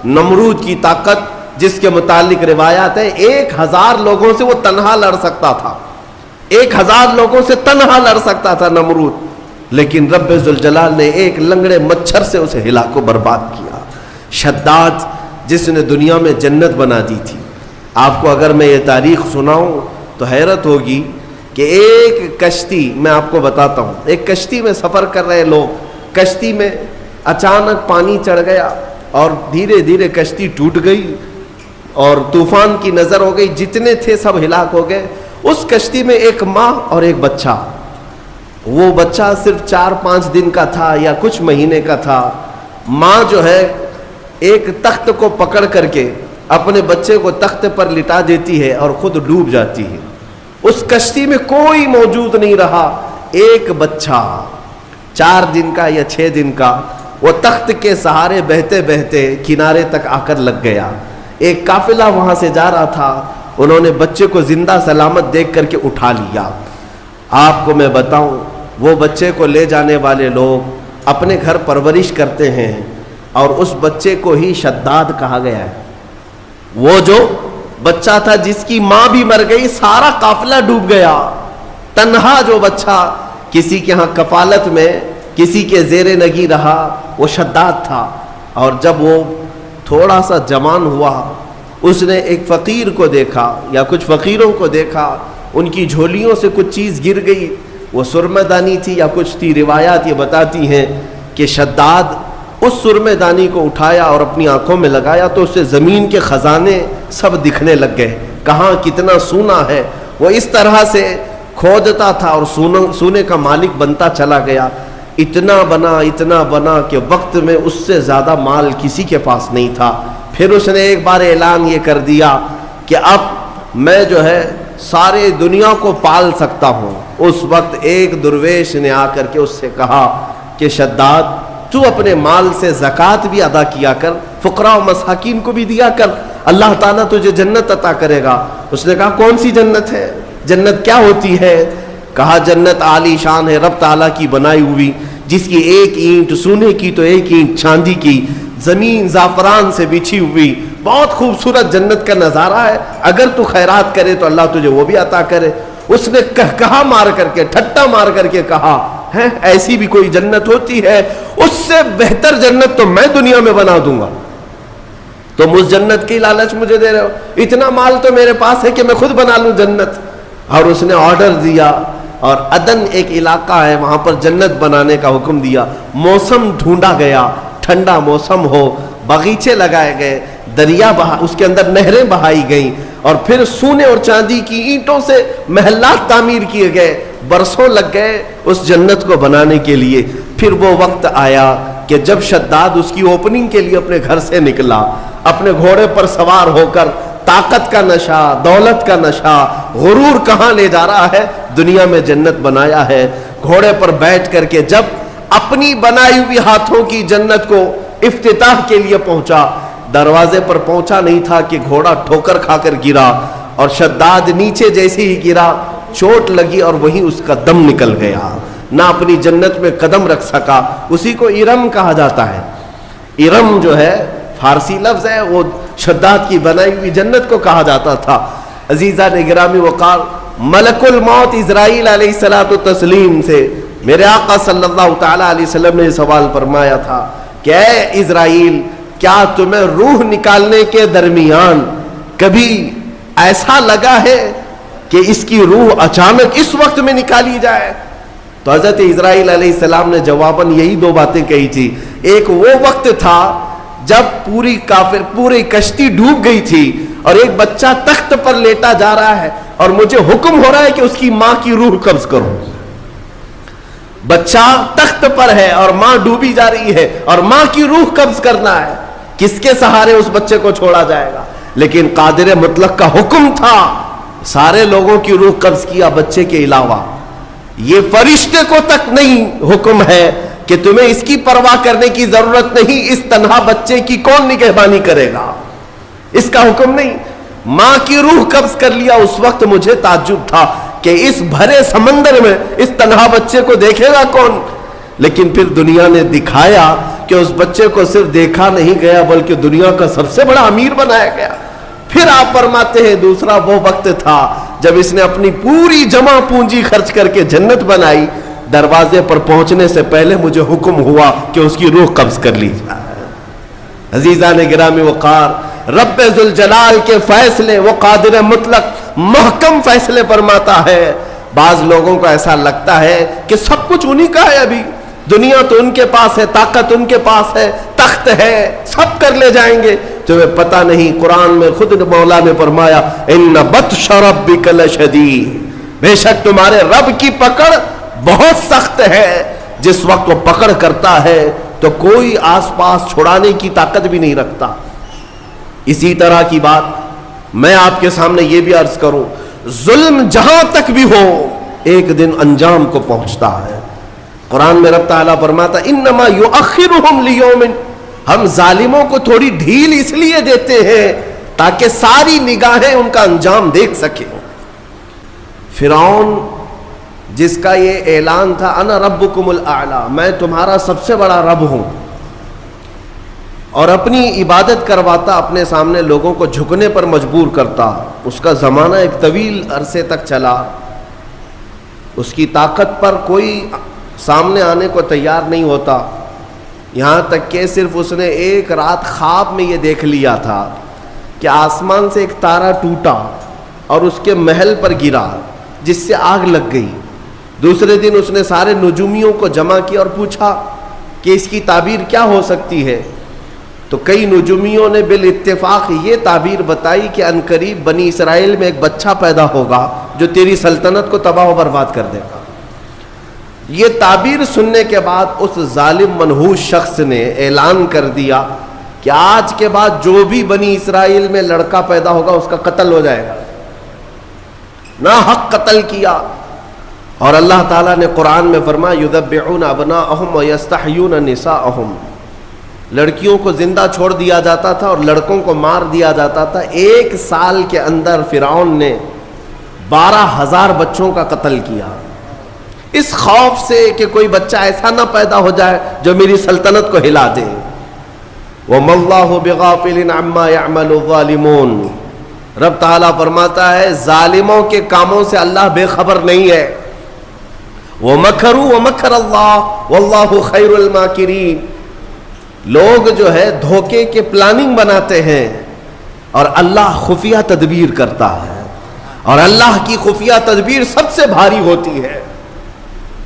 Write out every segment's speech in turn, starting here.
نمرود کی طاقت جس کے متعلق روایات ہے 1000 لوگوں سے وہ تنہا لڑ سکتا تھا، 1000 لوگوں سے تنہا لڑ سکتا تھا نمرود، لیکن رب ذوالجلال نے ایک لنگڑے مچھر سے اسے ہلاک و برباد کیا۔ شداد جس نے دنیا میں جنت بنا دی تھی، آپ کو اگر میں یہ تاریخ سناؤں تو حیرت ہوگی کہ ایک کشتی، میں آپ کو بتاتا ہوں، ایک کشتی میں سفر کر رہے لوگ، کشتی میں اچانک پانی چڑھ گیا اور دھیرے دھیرے کشتی ٹوٹ گئی اور طوفان کی نظر ہو گئی، جتنے تھے سب ہلاک ہو گئے۔ اس کشتی میں ایک ماں اور ایک بچہ، وہ بچہ صرف 4-5 دن کا تھا یا کچھ مہینے کا تھا۔ ماں جو ہے ایک تخت کو پکڑ کر کے اپنے بچے کو تخت پر لٹا دیتی ہے اور خود ڈوب جاتی ہے۔ اس کشتی میں کوئی موجود نہیں رہا، ایک بچہ 4 دن کا یا 6 دن کا وہ تخت کے سہارے بہتے بہتے کنارے تک آ کر لگ گیا۔ ایک قافلہ وہاں سے جا رہا تھا، انہوں نے بچے کو زندہ سلامت دیکھ کر کے اٹھا لیا۔ آپ کو میں بتاؤں، وہ بچے کو لے جانے والے لوگ اپنے گھر پرورش کرتے ہیں اور اس بچے کو ہی شداد کہا گیا ہے۔ وہ جو بچہ تھا جس کی ماں بھی مر گئی، سارا قافلہ ڈوب گیا، تنہا جو بچہ کسی کے ہاں کفالت میں کسی کے زیر نگی رہا، وہ شداد تھا۔ اور جب وہ تھوڑا سا جوان ہوا، اس نے ایک فقیر کو دیکھا یا کچھ فقیروں کو دیکھا، ان کی جھولیوں سے کچھ چیز گر گئی، وہ سرمہ دانی تھی یا کچھ تھی۔ روایات یہ بتاتی ہیں کہ شداد اس سرمہ دانی کو اٹھایا اور اپنی آنکھوں میں لگایا تو اسے زمین کے خزانے سب دکھنے لگ گئے، کہاں کتنا سونا ہے۔ وہ اس طرح سے کھودتا تھا اور سونے کا مالک بنتا چلا گیا، اتنا بنا کہ وقت میں اس سے زیادہ مال کسی کے پاس نہیں تھا۔ پھر اس نے ایک بار اعلان یہ کر دیا کہ اب میں جو ہے سارے دنیا کو پال سکتا ہوں۔ اس وقت ایک درویش نے آ کر کے اس سے کہا کہ شداد، تو اپنے مال سے زکوٰۃ بھی ادا کیا کر، فقراء و مساکین کو بھی دیا کر، اللہ تعالیٰ تجھے جنت عطا کرے گا۔ اس نے کہا کون سی جنت ہے؟ جنت کیا ہوتی ہے؟ کہا جنت عالی شان ہے، رب تعالیٰ کی بنائی ہوئی، جس کی ایک اینٹ سونے کی تو ایک اینٹ چاندی کی، زمین زعفران سے بچھی ہوئی، بہت خوبصورت جنت کا نظارہ ہے، اگر تو خیرات کرے تو اللہ تجھے وہ بھی عطا کرے۔ اس نے کہا مار کر کے، ٹھٹا مار کر کے کہا ہے ایسی بھی کوئی جنت ہوتی ہے؟ اس سے بہتر جنت تو میں دنیا میں بنا دوں گا، تم اس جنت کی لالچ مجھے دے رہے ہو؟ اتنا مال تو میرے پاس ہے کہ میں خود بنا لوں جنت۔ اور اس نے آرڈر دیا اور عدن ایک علاقہ ہے وہاں پر جنت بنانے کا حکم دیا۔ موسم ڈھونڈا گیا، ٹھنڈا موسم ہو، باغیچے لگائے گئے، دریا اس کے اندر نہریں بہائی گئیں، اور پھر سونے اور چاندی کی اینٹوں سے محلات تعمیر کیے گئے۔ برسوں لگ گئے اس جنت کو بنانے کے لیے۔ پھر وہ وقت آیا کہ جب شداد اس کی اوپننگ کے لیے اپنے گھر سے نکلا، اپنے گھوڑے پر سوار ہو کر، طاقت کا نشہ، دولت کا نشہ، غرور کہاں لے جا رہا ہے، دنیا میں جنت بنایا ہے۔ گھوڑے پر بیٹھ کر کے جب اپنی بنائی ہوئی ہاتھوں کی جنت کو افتتاح کے لیے پہنچا، دروازے پر پہنچا نہیں تھا کہ گھوڑا ٹھوکر کھا کر گرا، اور شداد نیچے جیسے ہی گرا چوٹ لگی اور وہیں اس کا دم نکل گیا، نہ اپنی جنت میں قدم رکھ سکا۔ اسی کو ارم کہا جاتا ہے۔ ارم جو ہے فارسی لفظ ہے، وہ شداد کی بنائی ہوئی جنت کو کہا جاتا تھا۔ عزیزان گرامی وقار، ملک الموت اسرائیل علیہ الصلوۃ والتسلیم سے میرے آقا صلی اللہ تعالی علیہ وسلم نے سوال فرمایا تھا کہ اے اسرائیل، کیا تمہیں روح نکالنے کے درمیان کبھی ایسا لگا ہے کہ اس کی روح اچانک اس وقت میں نکالی جائے؟ تو حضرت اسرائیل علیہ السلام نے جواباً یہی 2 باتیں کہی تھی۔ ایک وہ وقت تھا جب پوری کشتی ڈوب گئی تھی اور ایک بچہ تخت پر لیٹا جا رہا ہے اور مجھے حکم ہو رہا ہے کہ اس کی ماں کی روح قبض کرو۔ بچہ تخت پر ہے اور ماں ڈوبی جا رہی ہے اور ماں کی روح قبض کرنا ہے، کس کے سہارے اس بچے کو چھوڑا جائے گا؟ لیکن قادر مطلق کا حکم تھا، سارے لوگوں کی روح قبض کیا بچے کے علاوہ۔ یہ فرشتے کو تک نہیں حکم ہے کہ تمہیں اس کی پرواہ کرنے کی ضرورت نہیں، اس تنہا بچے کی کون نگہبانی کرے گا، اس کا حکم نہیں۔ ماں کی روح قبض کر لیا۔ اس وقت مجھے تعجب تھا کہ اس بھرے سمندر میں اس تنہا بچے کو دیکھے گا کون؟ لیکن پھر دنیا نے دکھایا کہ اس بچے کو صرف دیکھا نہیں گیا بلکہ دنیا کا سب سے بڑا امیر بنایا گیا۔ پھر آپ فرماتے ہیں دوسرا وہ وقت تھا جب اس نے اپنی پوری جمع پونجی خرچ کر کے جنت بنائی، دروازے پر پہنچنے سے پہلے مجھے حکم ہوا کہ اس کی روح قبض کر لی جائے۔ عزیزان گرامی وقار، رب ذوالجلال کے فیصلے، وہ قادر مطلق محکم فیصلے فرماتا ہے۔ بعض لوگوں کو ایسا لگتا ہے کہ سب کچھ انہی کا ہے، ابھی دنیا تو ان کے پاس ہے، طاقت ان کے پاس ہے، تخت ہے، سب کر لے جائیں گے۔ تمہیں پتہ نہیں، قرآن میں خود مولا نے فرمایا ان بطش ربک لشدید، بے شک تمہارے رب کی پکڑ بہت سخت ہے۔ جس وقت وہ پکڑ کرتا ہے تو کوئی آس پاس چھڑانے کی طاقت بھی نہیں رکھتا۔ اسی طرح کی بات میں آپ کے سامنے یہ بھی عرض کروں، ظلم جہاں تک بھی ہو ایک دن انجام کو پہنچتا ہے۔ قرآن میں رب تعالیٰ فرماتا انما یؤخرہم لیوم، ہم ظالموں کو تھوڑی ڈھیل اس لیے دیتے ہیں تاکہ ساری نگاہیں ان کا انجام دیکھ سکیں۔ فرعون جس کا یہ اعلان تھا انا ربکم الاعلی، میں تمہارا سب سے بڑا رب ہوں، اور اپنی عبادت کرواتا، اپنے سامنے لوگوں کو جھکنے پر مجبور کرتا، اس کا زمانہ ایک طویل عرصے تک چلا، اس کی طاقت پر کوئی سامنے آنے کو تیار نہیں ہوتا، یہاں تک کہ صرف اس نے ایک رات خواب میں یہ دیکھ لیا تھا کہ آسمان سے ایک تارا ٹوٹا اور اس کے محل پر گرا جس سے آگ لگ گئی۔ دوسرے دن اس نے سارے نجومیوں کو جمع کیا اور پوچھا کہ اس کی تعبیر کیا ہو سکتی ہے، تو کئی نجومیوں نے بالاتفاق یہ تعبیر بتائی کہ عنقریب بنی اسرائیل میں ایک بچہ پیدا ہوگا جو تیری سلطنت کو تباہ و برباد کر دے گا۔ یہ تعبیر سننے کے بعد اس ظالم منحوس شخص نے اعلان کر دیا کہ آج کے بعد جو بھی بنی اسرائیل میں لڑکا پیدا ہوگا اس کا قتل ہو جائے گا۔ ناحق قتل کیا، اور اللہ تعالیٰ نے قرآن میں فرمایا یذبحون ابناءہم ویستحیون نساءہم، لڑکیوں کو زندہ چھوڑ دیا جاتا تھا اور لڑکوں کو مار دیا جاتا تھا۔ ایک سال کے اندر فرعون نے 12,000 بچوں کا قتل کیا، اس خوف سے کہ کوئی بچہ ایسا نہ پیدا ہو جائے جو میری سلطنت کو ہلا دے۔ وَمَا اللَّهُ بِغَافِلٍ عَمَّا يَعْمَلُ الظَّالِمُونَ، رب تعالیٰ فرماتا ہے ظالموں کے کاموں سے اللہ بے خبر نہیں ہے۔ وَمَكَرُوا وَمَكَرَ اللَّهُ وَاللَّهُ خَيْرُ الْمَاكِرِينَ، لوگ جو ہے دھوکے کے پلاننگ بناتے ہیں اور اللہ خفیہ تدبیر کرتا ہے، اور اللہ کی خفیہ تدبیر سب سے بھاری ہوتی ہے۔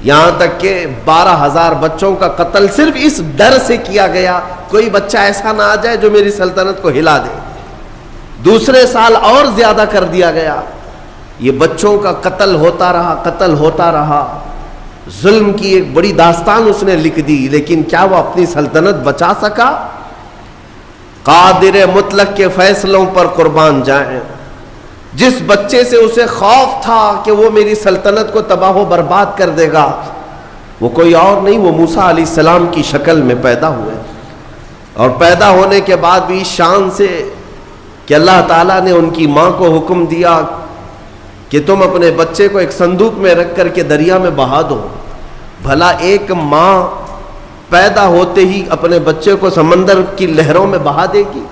یہاں تک کہ 12,000 بچوں کا قتل صرف اس ڈر سے کیا گیا کوئی بچہ ایسا نہ آ جائے جو میری سلطنت کو ہلا دے۔ دوسرے سال اور زیادہ کر دیا گیا، یہ بچوں کا قتل ہوتا رہا، قتل ہوتا رہا۔ ظلم کی ایک بڑی داستان اس نے لکھ دی، لیکن کیا وہ اپنی سلطنت بچا سکا؟ قادر مطلق کے فیصلوں پر قربان جائیں۔ جس بچے سے اسے خوف تھا کہ وہ میری سلطنت کو تباہ و برباد کر دے گا، وہ کوئی اور نہیں، وہ موسیٰ علیہ السلام کی شکل میں پیدا ہوئے، اور پیدا ہونے کے بعد بھی شان سے کہ اللہ تعالیٰ نے ان کی ماں کو حکم دیا کہ تم اپنے بچے کو ایک صندوق میں رکھ کر کے دریا میں بہا دو۔ بھلا ایک ماں پیدا ہوتے ہی اپنے بچے کو سمندر کی لہروں میں بہا دے گی؟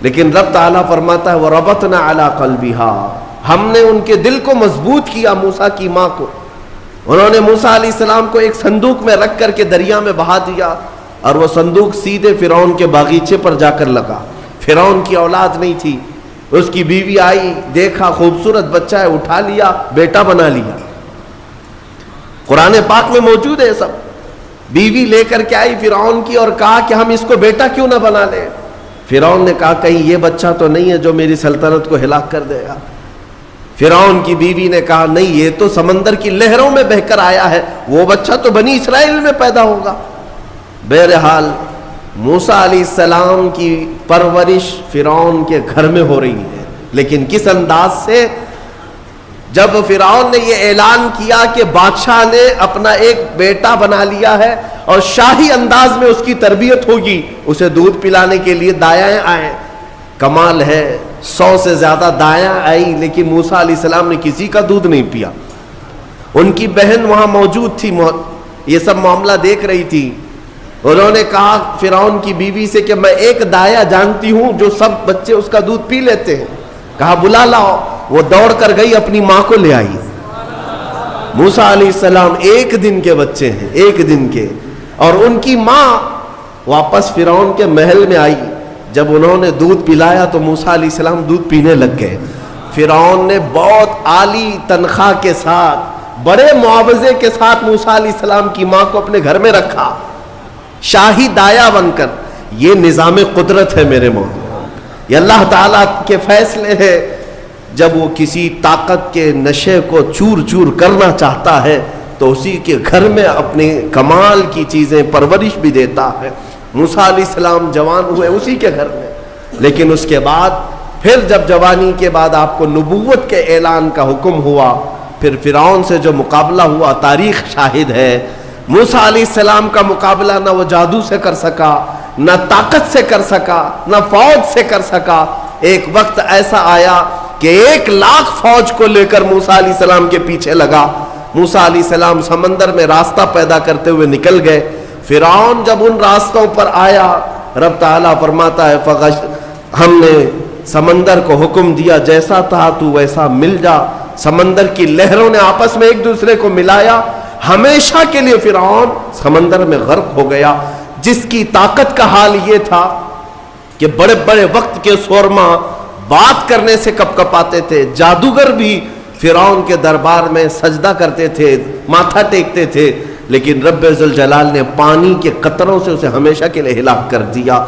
لیکن رب تعالیٰ فرماتا ہے وَرَبَطْنَا عَلَىٰ قَلْبِهَا، ہم نے ان کے دل کو مضبوط کیا، موسیٰ کی ماں کو۔ انہوں نے موسیٰ علیہ السلام کو ایک صندوق میں رکھ کر کے دریا میں بہا دیا، اور وہ صندوق سیدھے فرعون کے باغیچے پر جا کر لگا۔ فرعون کی اولاد نہیں تھی، اس کی بیوی آئی، دیکھا خوبصورت بچہ ہے، اٹھا لیا، بیٹا بنا لیا۔ قرآن پاک میں موجود ہے سب۔ بیوی لے کر کے آئی فرعون کی اور کہا کہ ہم اس کو بیٹا کیوں نہ بنا لیں؟ فرعون نے کہا کہیں یہ بچہ تو نہیں ہے جو میری سلطنت کو ہلاک کر دے گا۔ فرعون کی بیوی نے کہا نہیں، یہ تو سمندر کی لہروں میں بہہ کر آیا ہے، وہ بچہ تو بنی اسرائیل میں پیدا ہوگا۔ بہرحال موسیٰ علیہ السلام کی پرورش فرعون کے گھر میں ہو رہی ہے، لیکن کس انداز سے؟ جب فرعون نے یہ اعلان کیا کہ بادشاہ نے اپنا ایک بیٹا بنا لیا ہے اور شاہی انداز میں اس کی تربیت ہوگی، اسے دودھ پلانے کے لیے دایائیں آئیں۔ کمال ہے، 100 سے زیادہ دایاں آئی، لیکن موسیٰ علیہ السلام نے کسی کا دودھ نہیں پیا۔ ان کی بہن وہاں موجود تھی، یہ سب معاملہ دیکھ رہی تھی۔ انہوں نے کہا فرعون کی بیوی سے کہ میں ایک دایا جانتی ہوں جو سب بچے اس کا دودھ پی لیتے ہیں. کہا بلا لاؤ. وہ دوڑ کر گئی, اپنی ماں کو لے آئی. موسیٰ علیہ السلام 1 دن کے بچے ہیں, 1 دن کے, اور ان کی ماں واپس فرعون کے محل میں آئی. جب انہوں نے دودھ پلایا تو موسیٰ علیہ السلام دودھ پینے لگ گئے. فرعون نے بہت عالی تنخواہ کے ساتھ, بڑے معاوضے کے ساتھ موسیٰ علیہ السلام کی ماں کو اپنے گھر میں رکھا, شاہی دایا بن کر. یہ نظام قدرت ہے میرے مومنو, یہ اللہ تعالیٰ کے فیصلے ہیں. جب وہ کسی طاقت کے نشے کو چور چور کرنا چاہتا ہے تو اسی کے گھر میں اپنے کمال کی چیزیں پرورش بھی دیتا ہے. موسیٰ علیہ السلام جوان ہوئے اسی کے گھر میں, لیکن اس کے بعد پھر جب جوانی کے بعد آپ کو نبوت کے اعلان کا حکم ہوا, پھر فرعون سے جو مقابلہ ہوا تاریخ شاہد ہے. موسیٰ علیہ السلام کا مقابلہ نہ وہ جادو سے کر سکا, نہ طاقت سے کر سکا, نہ فوج سے کر سکا. ایک وقت ایسا آیا کہ 1,00,000 فوج کو لے کر موسیٰ علیہ السلام کے پیچھے لگا. موسیٰ علیہ السلام سمندر میں راستہ پیدا کرتے ہوئے نکل گئے. فرعون جب ان راستوں پر آیا, رب تعالیٰ فرماتا ہے ہم نے سمندر کو حکم دیا جیسا تھا تو ویسا مل جا. سمندر کی لہروں نے آپس میں ایک دوسرے کو ملایا. ہمیشہ کے لیے فرعون سمندر میں غرق ہو گیا, جس کی طاقت کا حال یہ تھا کہ بڑے بڑے وقت کے سورما بات کرنے سے کپ کپاتے تھے. جادوگر بھی فرعون کے دربار میں سجدہ کرتے تھے, ماتھا ٹیکتے تھے, لیکن رب ذوالجلال نے پانی کے قطروں سے اسے ہمیشہ کے لیے ہلاک کر دیا.